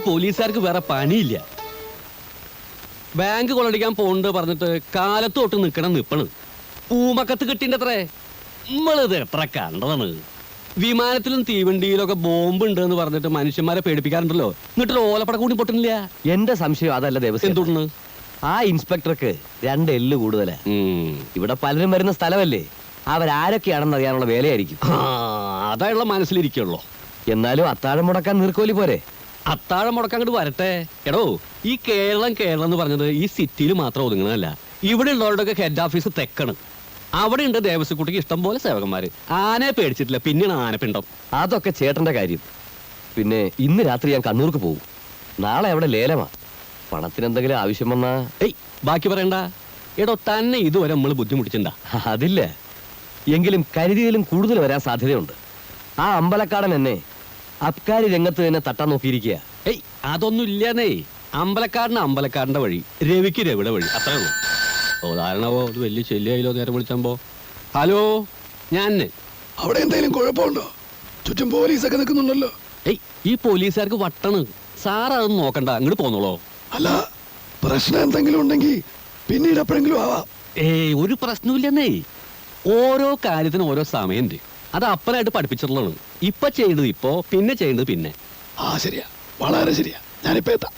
പോലീസുകാർക്ക് വേറെ പണിയില്ല. ബാങ്ക് കൊള്ളടിക്കാൻ പോണ്ട് പറഞ്ഞിട്ട് കാലത്ത് തൊട്ട് നിൽക്കണം. പൂമക്കത്ത് കിട്ടിണ്ടത്രേ. നമ്മളിത് എത്ര കണ്ടതാണ്. വിമാനത്തിലും തീവണ്ടിയിലൊക്കെ ബോംബ് ഉണ്ട് എന്ന് പറഞ്ഞിട്ട് മനുഷ്യന്മാരെ പേടിപ്പിക്കാറുണ്ടല്ലോ. എന്നിട്ട് ഓലപ്പട കൂടി പൊട്ടുന്നില്ല. എന്റെ സംശയം അതല്ല ദേവസ്വം. എന്തുകൊണ്ട്? ആ ഇൻസ്പെക്ടർക്ക് 2 എല്ല് കൂടുതലാ. ഇവിടെ പലരും വരുന്ന സ്ഥലമല്ലേ, അവരാരൊക്കെയാണെന്ന് അറിയാനുള്ള വേലയായിരിക്കും. അതായുള്ള മനസ്സിലിരിക്കുള്ളൂ. എന്നാലും അത്താഴം മുടക്കാൻ നീർക്കോലി പോരെ. അത്താഴം മുടക്കാൻ അങ്ങോട്ട് വരട്ടെ. എടോ, ഈ കേരളം എന്ന് പറഞ്ഞത് ഈ സിറ്റിയിൽ മാത്രം ഒതുങ്ങുന്നതല്ല. ഇവിടെ ഉള്ളവരുടെയൊക്കെ ഹെഡ് ഓഫീസ് തെക്കാണ്. അവിടെ ഉണ്ട് ദേവസ്വക്കുട്ടിക്ക് ഇഷ്ടം പോലെ സേവകന്മാര്. ആനയെ പേടിച്ചിട്ടില്ല, പിന്നെയാണ് ആനപ്പിണ്ടം. അതൊക്കെ ചേട്ടന്റെ കാര്യം. പിന്നെ ഇന്ന് രാത്രി ഞാൻ കണ്ണൂർക്ക് പോകും. നാളെ അവിടെ ലേലമാ. പണത്തിന് എന്തെങ്കിലും ആവശ്യം വന്നാ ബാക്കി പറയണ്ട. എടോ, തന്നെ ഇതുവരെ നമ്മൾ ബുദ്ധിമുട്ടിച്ചിണ്ടാ? അതില്ല, എങ്കിലും കരുതിയിലും കൂടുതൽ വരാൻ സാധ്യതയുണ്ട്. ആ അമ്പലക്കാടൻ എന്നെ അബ്കാരി രംഗത്ത് തന്നെ തട്ടാൻ നോക്കിയിരിക്കുക. അതൊന്നും ഇല്ലാന്നേ. അമ്പലക്കാരന്റെ വഴി, രവിക്ക് രവിയുടെ വഴി, അത്രേ ഉള്ളൂ. ഉദാഹരണമോ അത് വലിയ ശല്യായില്ലോ നേരം വിളിച്ചപ്പോ. ഹലോ, ഞാൻ അവിടെ എന്തെങ്കിലും കുഴപ്പമുണ്ടോ? ചുറ്റും പോലീസൊക്കെ നിൽക്കുന്നുണ്ടല്ലോ. ഈ പോലീസുകാർക്ക് വട്ടണ്. സാർ അതൊന്നും നോക്കണ്ട, അങ്ങോട്ട് പോന്നോളോ. അല്ല, പ്രശ്നം എന്തെങ്കിലും ഉണ്ടെങ്കിൽ പിന്നീട് എപ്പോഴെങ്കിലും ആവാം. ഒരു പ്രശ്നമില്ലെന്നേ. ഓരോ കാര്യത്തിനും ഓരോ സമയമുണ്ട്. അത് അപ്പനായിട്ട് പഠിപ്പിച്ചിട്ടുള്ളതാണ്. ഇപ്പൊ ചെയ്യേണ്ടത് ഇപ്പോ, പിന്നെ ചെയ്യേണ്ടത് പിന്നെ. ശരിയാ, വളരെ ശരിയാ. ഞാനിപ്പോ എത്താം.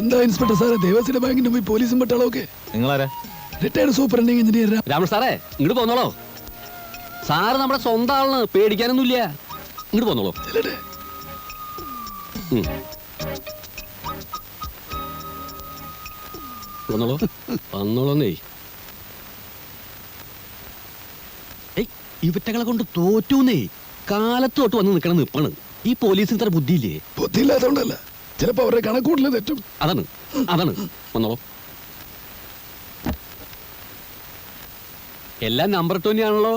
എന്താ ഇൻസ്പെക്ടർ സാറേ, ദേവസ്വം ബാങ്കിന്റെ പോയി പോലീസും പട്ടാളമൊക്കെ? നിങ്ങളാരാ? റിട്ടയർഡ് സൂപ്രണ്ടിംഗ് എഞ്ചിനീയർ രാമൻ സാറേ, ഇങ്ങോട്ട് പോന്നോളോ. സാറ് നമ്മുടെ സ്വന്തം ആളാണ്, പേടിക്കാനൊന്നുമില്ല. ഇങ്ങോട്ട് പോന്നോളൂ. വന്നോളൂ, വന്നോളൂന്നേ. ഇവറ്റകളെ കൊണ്ട് തോറ്റൂന്നേ. കാലത്ത് തൊട്ട് വന്ന് നിൽക്കണം നിപ്പാണ്. ഈ പോലീസിന് ഇത്ര ബുദ്ധിയില്ലേ? ബുദ്ധിയില്ലാത്തോണ്ടല്ല, ചിലപ്പോ അവരുടെ കണക്കൂട്ടില് തെറ്റും. അതാണ്. വന്നോളൂ. എല്ലാം നമ്പർ 20 ആണല്ലോ.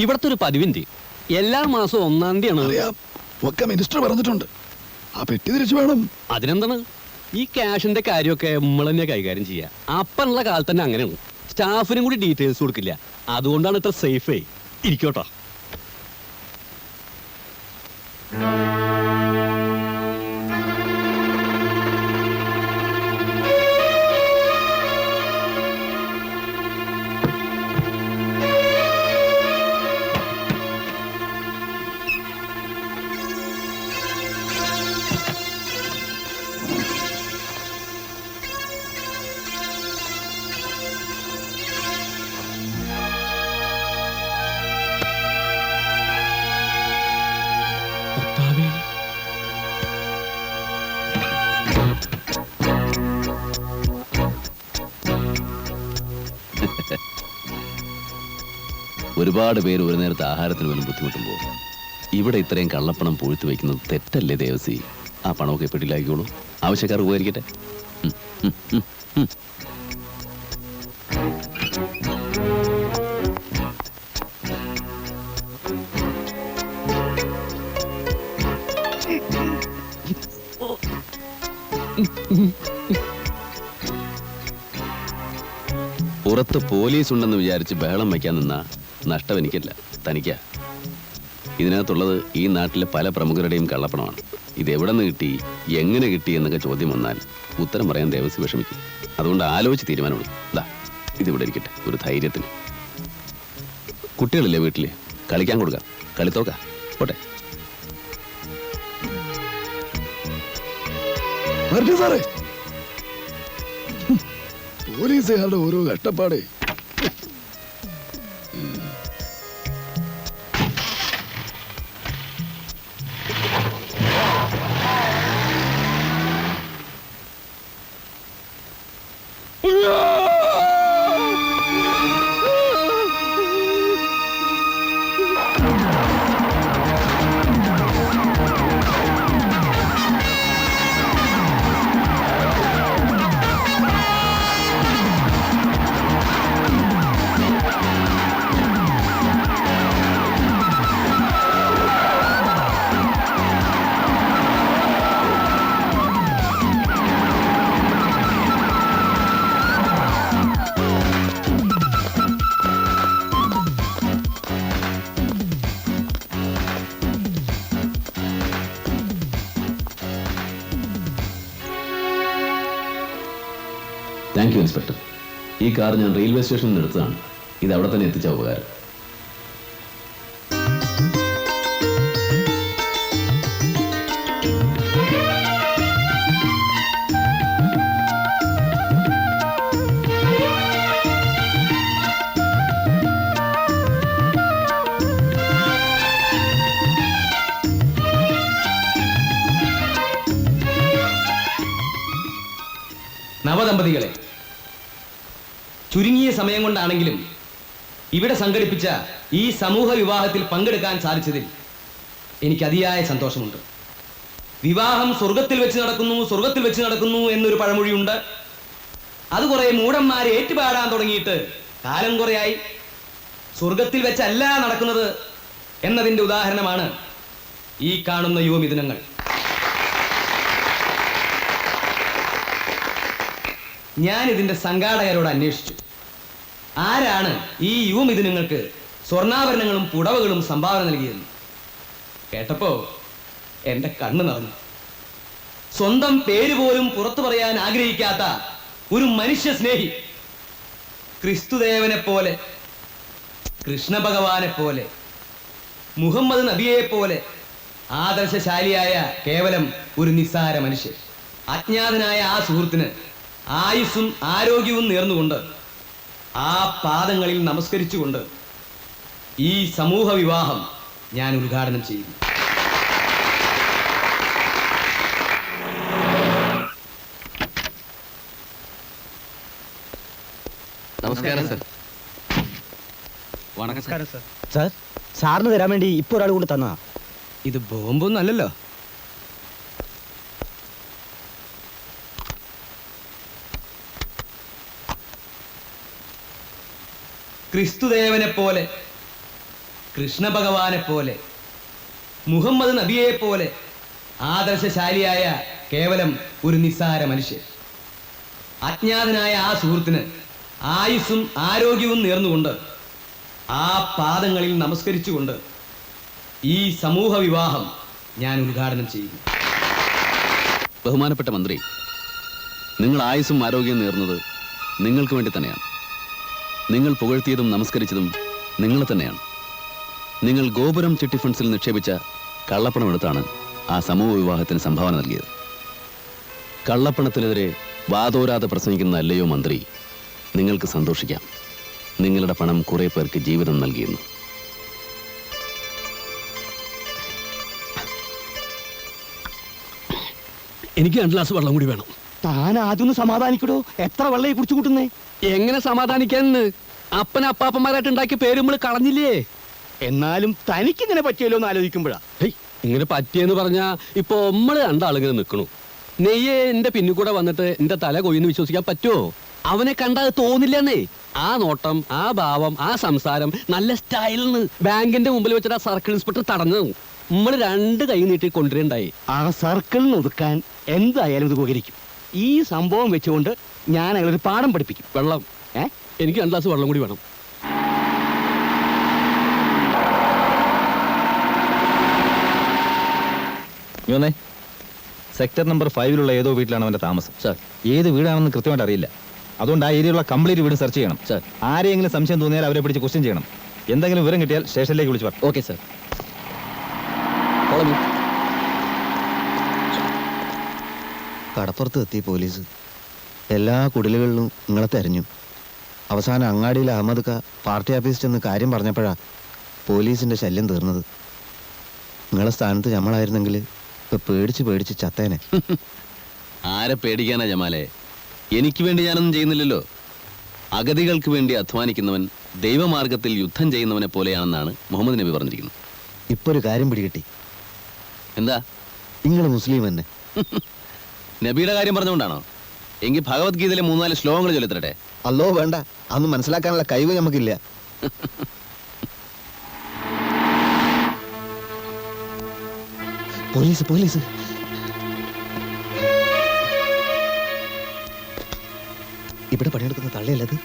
ഇവിടത്തെ ഒരു പതിവിന്റെ എല്ലാ മാസവും 1-ാം തീയതിയാണ്. ഒക്കെ മിനിസ്റ്റർ പറഞ്ഞിട്ടുണ്ട്. ആ പെട്ടി തിരിച്ചു വേണം. അതിനെന്താണ്, ഈ ക്യാഷിന്റെ കാര്യമൊക്കെ നമ്മൾ തന്നെ കൈകാര്യം ചെയ്യാം. അപ്പനുള്ള കാലത്ത് തന്നെ അങ്ങനെയാണ്. സ്റ്റാഫിനും കൂടി ഡീറ്റെയിൽസ് കൊടുക്കില്ല. അതുകൊണ്ടാണ് ഇത്ര സേഫേ. ഇരിക്കോട്ടോ. ഒരുപാട് പേര് ഒരു നേരത്തെ ആഹാരത്തിന് പോലും ബുദ്ധിമുട്ടുമ്പോൾ ഇവിടെ ഇത്രയും കള്ളപ്പണം പൂഴ്ത്തി വയ്ക്കുന്നത് തെറ്റല്ലേ ദേവസി? ആ പണമൊക്കെ പെട്ടിലാക്കിക്കോളൂ, ആവശ്യക്കാർ ഉപകരിക്കട്ടെ. പുറത്ത് പോലീസ് ഉണ്ടെന്ന് വിചാരിച്ച് ബഹളം വയ്ക്കാൻ നിന്നാ നഷ്ടം എനിക്കല്ല, തനിക്കാ. ഇതിനകത്തുള്ളത് ഈ നാട്ടിലെ പല പ്രമുഖരുടെയും കള്ളപ്പണമാണ്. ഇതെവിടെ നിന്ന് കിട്ടി, എങ്ങനെ കിട്ടി എന്നൊക്കെ ചോദ്യം വന്നാൽ ഉത്തരം പറയാൻ ദേവസ്വം വിഷമിക്കും. അതുകൊണ്ട് ആലോചിച്ച് തീരുമാനമുള്ളൂ. ദാ ഇതിവിടെ ഇരിക്കട്ടെ, ഒരു ധൈര്യത്തിന്. കുട്ടികളില്ലേ വീട്ടില്, കളിക്കാൻ കൊടുക്കാം. കളിത്തോക്ക പോട്ടെ. പോലീസുകാരുടെ ഓരോ കഷ്ടപ്പാടേ. Thank you inspector. ഈ കാർ ഞാൻ റെയിൽവേ സ്റ്റേഷനിൽ നിന്ന് എടുത്തതാണ്. ഇത് അവിടെ തന്നെ എത്തിച്ച ഉപകാരം. നവദമ്പതികളെ, ചുരുങ്ങിയ സമയം കൊണ്ടാണെങ്കിലും ഇവിടെ സംഘടിപ്പിച്ച ഈ സമൂഹ വിവാഹത്തിൽ പങ്കെടുക്കാൻ സാധിച്ചതിൽ എനിക്ക് അതിയായ സന്തോഷമുണ്ട്. വിവാഹം സ്വർഗത്തിൽ വെച്ച് നടക്കുന്നു എന്നൊരു പഴമൊഴിയുണ്ട്. അത് കുറെ മൂഢന്മാരെ ഏറ്റുപാടാൻ തുടങ്ങിയിട്ട് കാലം കുറയായി. സ്വർഗത്തിൽ വെച്ചല്ല നടക്കുന്നത് എന്നതിൻ്റെ ഉദാഹരണമാണ് ഈ കാണുന്ന യുവമിഥുനങ്ങൾ. ഞാൻ ഇതിന്റെ സംഘാടകരോട് അന്വേഷിച്ചു, ആരാണ് ഈ യുവമിഥുനങ്ങൾക്ക് സ്വർണ്ണാഭരണങ്ങളും പുടവകളും സംഭാവന നൽകിയെന്ന്. കേട്ടപ്പോ എന്റെ കണ്ണ് നിറഞ്ഞു. സ്വന്തം പേര് പോലും പുറത്തു പറയാൻ ആഗ്രഹിക്കാത്ത ഒരു മനുഷ്യ സ്നേഹി, ക്രിസ്തുദേവനെ പോലെ, കൃഷ്ണ ഭഗവാനെ പോലെ, മുഹമ്മദ് നബിയെ പോലെ ആദർശശാലിയായ കേവലം ഒരു നിസ്സാര മനുഷ്യൻ. അജ്ഞാതനായ ആ സുഹൃത്തിന് ആയുസ്സും ആരോഗ്യവും നേർന്നുകൊണ്ട്, ആ പാദങ്ങളിൽ നമസ്കരിച്ചുകൊണ്ട് ഈ സമൂഹ വിവാഹം ഞാൻ ഉദ്ഘാടനം ചെയ്യുന്നു. നമസ്കാരം സർ. വണക്കം സാർ. സാർ, സാറിന് തരാൻ വേണ്ടി ഇപ്പൊ ഒരാൾ കൊണ്ട് തന്നാ. ഇത് ബോംബൊന്നും അല്ലല്ലോ. ക്രിസ്തുദേവനെ പോലെ, കൃഷ്ണ ഭഗവാനെ പോലെ, മുഹമ്മദ് നബിയെ പോലെ ആദർശശാലിയായ കേവലം ഒരു നിസ്സാര മനുഷ്യൻ. അജ്ഞാതനായ ആ സുഹൃത്തിന് ആയുസ്സും ആരോഗ്യവും നേർന്നുകൊണ്ട്, ആ പാദങ്ങളിൽ നമസ്കരിച്ചുകൊണ്ട് ഈ സമൂഹ വിവാഹം ഞാൻ ഉദ്ഘാടനം ചെയ്യുന്നു. ബഹുമാനപ്പെട്ട മന്ത്രി, നിങ്ങൾ ആയുസ്സും ആരോഗ്യം നേർന്നത് നിങ്ങൾക്ക് വേണ്ടി തന്നെയാണ്. നിങ്ങൾ പുകഴ്ത്തിയതും നമസ്കരിച്ചതും നിങ്ങളെ തന്നെയാണ്. നിങ്ങൾ ഗോപുരം ചിട്ടി ഫണ്ട്സിൽ നിക്ഷേപിച്ച കള്ളപ്പണം എടുത്താണ് ആ സമൂഹ വിവാഹത്തിന് സംഭാവന നൽകിയത്. കള്ളപ്പണത്തിനെതിരെ വാതോരാതെ പ്രസംഗിക്കുന്ന അല്ലയോ മന്ത്രി, നിങ്ങൾക്ക് സന്തോഷിക്കാം. നിങ്ങളുടെ പണം കുറെ പേർക്ക് ജീവിതം നൽകിയെന്ന്. എനിക്ക് 2 ഗ്ലാസ് വെള്ളം കൂടി വേണം. താൻ ആദ്യം സമാധാനിക്കടോ. എത്ര വെള്ളം കുടിച്ചു കൂട്ടുന്നേ? എങ്ങനെ സമാധാനിക്കാന്ന്? അപ്പനാപ്പാപ്പന്മാരായിട്ട് ഉണ്ടാക്കിയ പേര് നമ്മൾ കളഞ്ഞില്ലേ? എന്നാലും തനിക്ക് ഇതിനെ പറ്റിയല്ലോ എന്ന് ആലോചിക്കുമ്പോഴാ. ഹേയ്, ഇങ്ങനെ പറ്റിയെന്ന് പറഞ്ഞാ ഇപ്പൊ നമ്മള് 2 ആളിങ്ങനെ നിൽക്കണു. നെയ്യെ എന്റെ പിന്നിൽ കൂടെ വന്നിട്ട് എന്റെ തല കൊയ്യെന്ന് വിശ്വസിക്കാൻ പറ്റുമോ? അവനെ കണ്ടാൽ തോന്നില്ലെന്നേ. ആ നോട്ടം, ആ ഭാവം, ആ സംസാരം നല്ല സ്റ്റൈലിന്ന് ബാങ്കിന്റെ മുമ്പിൽ വെച്ചിട്ട് ആ സർക്കിൾ ഇൻസ്പെക്ടർ തടഞ്ഞു. നമ്മൾ 2 കൈ നീട്ടി കൊണ്ടുവരണ്ടായി. ആ സർക്കിളിന് ഒതുക്കാൻ എന്തായാലും ഇത് ഉപകരിക്കും. ഈ സംഭവം വെച്ചുകൊണ്ട് ഞാൻ അയാളൊരു പാഠം പഠിപ്പിക്കും. വെള്ളം എനിക്ക് 2 ഗ്ലാസ് വെള്ളം കൂടി വേണം. സെക്ടർ നമ്പർ 5 ഏതോ വീട്ടിലാണ് അവന്റെ താമസം. സാർ, ഏത് വീടാണെന്ന് കൃത്യമായിട്ട് അറിയില്ല. അതുകൊണ്ട് ആ ഏരിയയിലുള്ള കംപ്ലീറ്റ് വീട് സെർച്ച് ചെയ്യണം. സാർ, ആരെയെങ്കിലും സംശയം തോന്നിയാൽ അവരെ പിടിച്ച് ക്വസ്റ്റ്യൻ ചെയ്യണം. എന്തെങ്കിലും വിവരം കിട്ടിയാൽ സ്റ്റേഷനിലേക്ക് വിളിച്ചു പറ. Okay sir. കടപ്പുറത്ത് എത്തി പോലീസ്. എല്ലാ കുടിലുകളിലും നിങ്ങളെ തെരഞ്ഞു. അവസാനം അങ്ങാടിയിൽ അഹമ്മദ് ക പാർട്ടി ഓഫീസിൽ ചെന്ന് കാര്യം പറഞ്ഞപ്പോഴാ പോലീസിന്റെ ശല്യം തീർന്നത്. നിങ്ങളെ സ്ഥാനത്ത് നമ്മളായിരുന്നെങ്കിൽ ഇപ്പൊ പേടിച്ച് ചത്തേനെ. ആരെ പേടിക്കാനാ ജമാലെ? എനിക്ക് വേണ്ടി ഞാനൊന്നും ചെയ്യുന്നില്ലല്ലോ. അഗതികൾക്ക് വേണ്ടി അധ്വാനിക്കുന്നവൻ ദൈവമാർഗത്തിൽ യുദ്ധം ചെയ്യുന്നവനെ പോലെയാണെന്നാണ് മുഹമ്മദ് നബി പറഞ്ഞിരിക്കുന്നത്. ഇപ്പൊ ഒരു കാര്യം പിടികിട്ടി. എന്താ? നിങ്ങൾ മുസ്ലിം തന്നെ. നബിയുടെ കാര്യം പറഞ്ഞുകൊണ്ടാണോ? എങ്കിൽ ഭഗവത്ഗീതയിലെ 3-4 ശ്ലോകങ്ങൾ ചൊല്ലിത്തരട്ടെ. അല്ലോ വേണ്ട, അതൊന്നും മനസ്സിലാക്കാനുള്ള കഴിവ് നമുക്കില്ല. പോലീസ് ഇവിടെ പണിയെടുക്കുന്ന തള്ളയല്ലത്.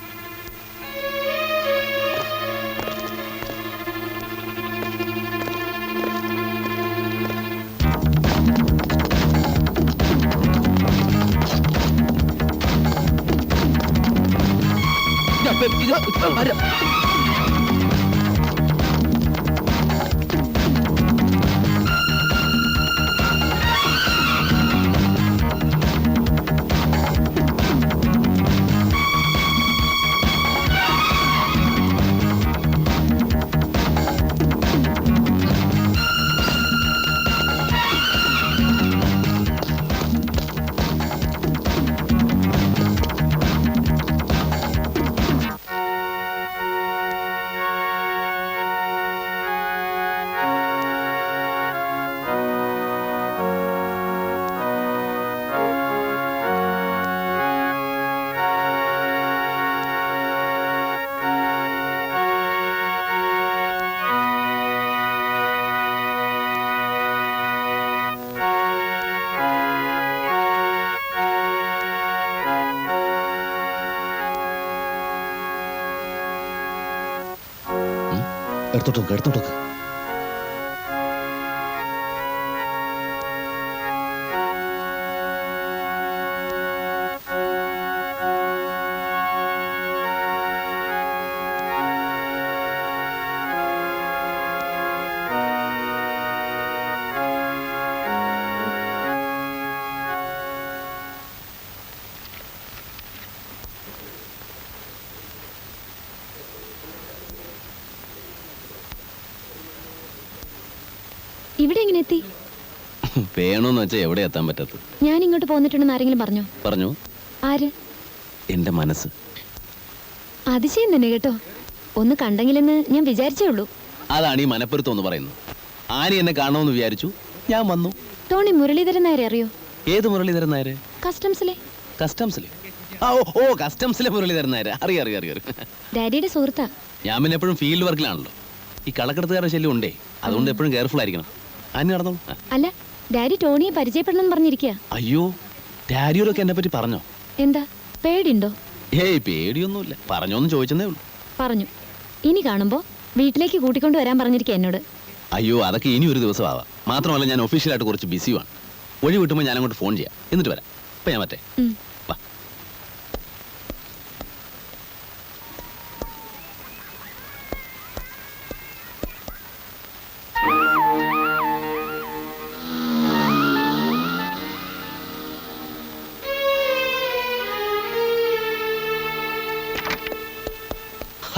എടുത്തോട്ട് എടുത്തോട്ട് ഇവിടെ എങ്ങനെ എത്തി? വേണോന്ന് വെച്ചാൽ എവിടെ എത്താൻ പറ്റത്ത്? ഞാൻ ഇങ്ങോട്ട് പോന്നിട്ടുണ്ടെന്ന് ആരെങ്കിലും പറഞ്ഞോ? പറഞ്ഞു. ആര്? എന്റെ മനസ്സ്. അതിശയം തന്നെ കേട്ടോ. ഒന്ന് കണ്ടെങ്കിലെന്ന് ഞാൻ വിചാരിച്ചേ ഉള്ളൂ. അതാണ് ഈ മനപ്പുറത്ത് എന്ന് പറയുന്നത്. ആനി എന്നെ കാണണമെന്ന് വിചാരിച്ചു, ഞാൻ വന്നു. ടോണി മുരളീധരൻ നായരെ അറിയോ? ഏത് മുരളീധരൻ നായര്? കസ്റ്റംസിലെ. കസ്റ്റംസിലെ? ഓ കസ്റ്റംസിലെ മുരളീധരൻ നായര്. അറിയാം. ഡാഡിയുടെ സുഹൃത്താ. ഞാൻ പിന്നെ എപ്പോഴും ഫീൽഡ് വർക്കിലാണല്ലോ. ഈ കള്ളക്കടത്തുകാരുടെ ശല്യം ഉണ്ടേ, അതുകൊണ്ട് എപ്പോഴും കെയർഫുൾ ആയിരിക്കണം. ആനി നടന്നോ? അല്ല, ഡാഡി ടോണിയെ പരിചയപ്പെടണം പറഞ്ഞിരിക്കുക. അയ്യോ, ഡാഡിയോടൊക്കെ എന്നെ പറ്റി പറഞ്ഞോ? എന്താ പേടിയുണ്ടോ? ഏയ് പേടിയൊന്നുമില്ല, പറഞ്ഞോന്ന് ചോദിച്ചതേ ഉള്ളൂ. പറഞ്ഞു. ഇനി കാണുമ്പോ വീട്ടിലേക്ക് കൂട്ടിക്കൊണ്ട് വരാൻ പറഞ്ഞിരിക്കുക എന്നോട്. അയ്യോ, അതൊക്കെ ഇനി ഒരു ദിവസം ആവാം. മാത്രമല്ല ഞാൻ ഒഫീഷ്യലായിട്ട് കുറച്ച് ബിസിയാണ്. ഒഴി കിട്ടുമ്പോൾ ഞാൻ അങ്ങോട്ട് ഫോൺ ചെയ്യാം, എന്നിട്ട് വരാം. ഇപ്പൊ ഞാൻ മറ്റേ വാ.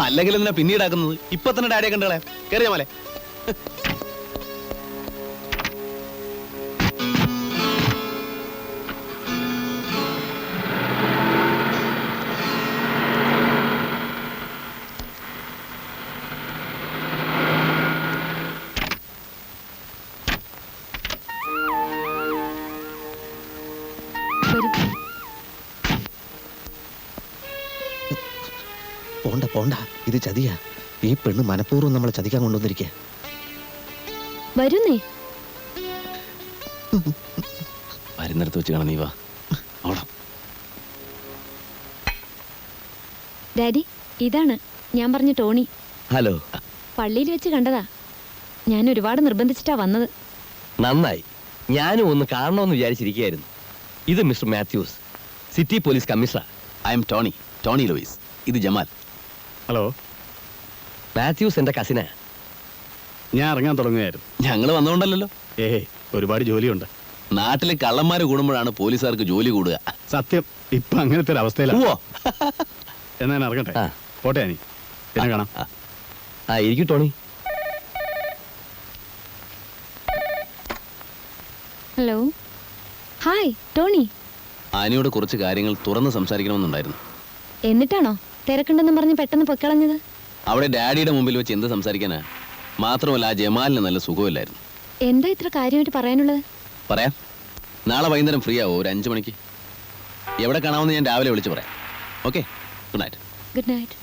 അല്ലെങ്കിൽ എന്തിനാ പിന്നീടാക്കുന്നത്? ഇപ്പൊ തന്നെ ഡാഡിയെ കണ്ടകളെ കയറിയ മലെ. പോണ്ട, ഇത് ചതിയാ. ഈ പെണ്ണ് മനഃപൂർവ്വം നമ്മളെ ചതിക്കാൻ കൊണ്ടുവന്നിരിക്കുക. വരുന്നേ. വരുന്നിടത്ത് വെച്ച് കാണാം. നീ വാ. ഡാഡി, ഇതാണ് ഞാൻ പറഞ്ഞ ടോണി. ഹലോ. പള്ളിയിൽ വെച്ച് കണ്ടതാ. ഞാൻ ഒരുപാട് നിർബന്ധിച്ചിട്ടാ വന്നത്. നന്നായി. ഞാനും ഒന്ന് കാണണമെന്ന് വിചാരിച്ചിരിക്കുകയായിരുന്നു. ഇത് mister Mathews, city police commissioner. I am Tony Louis. ഇത് ജമാൽ. ഹലോ. മാത്യൂസ് എന്റെ കസിനാ. ഞാൻ ഇറങ്ങാൻ തുടങ്ങുകയായിരുന്നു. ഞങ്ങൾ വന്നുകൊണ്ടല്ലോ. ഒരുപാട് ജോലിയുണ്ട്. നാട്ടിലെ കള്ളന്മാര് കൂടുമ്പോഴാണ് പോലീസുകാർക്ക് ജോലി കൂടുക. സത്യം, ഇപ്പൊ അങ്ങനത്തെ ഒരു അവസ്ഥയിലാണ്. ഉവ്വോ. എന്നാ ഞാൻ ഇറങ്ങട്ടെ. ആ. പോട്ടെ ആനി, പിന്നെ കാണാം. ഇരിക്കും ടോണി. ഹലോ. Hi Tony. ആനിയോട് കുറച്ച് കാര്യങ്ങൾ തുറന്ന് സംസാരിക്കണമെന്നുണ്ടായിരുന്നു. എന്നിട്ടാണോ തിരക്കുണ്ടെന്ന് പറഞ്ഞ് പെട്ടെന്ന് പൊക്കളഞ്ഞത്? അവിടെ ഡാഡിയുടെ മുമ്പിൽ വെച്ച് എന്ത് സംസാരിക്കാനാ? മാത്രമല്ല ആ ജമാലിന് നല്ല സുഖമില്ലായിരുന്നു. എന്താ ഇത്ര കാര്യമായിട്ട് പറയാനുള്ളത്? പറയാം. നാളെ വൈകുന്നേരം ഫ്രീ ആവോ? ഒരു 5 മണിക്ക്. എവിടെ കാണാമെന്ന് ഞാൻ രാവിലെ വിളിച്ച് പറയാം. Okay, good night. Good night.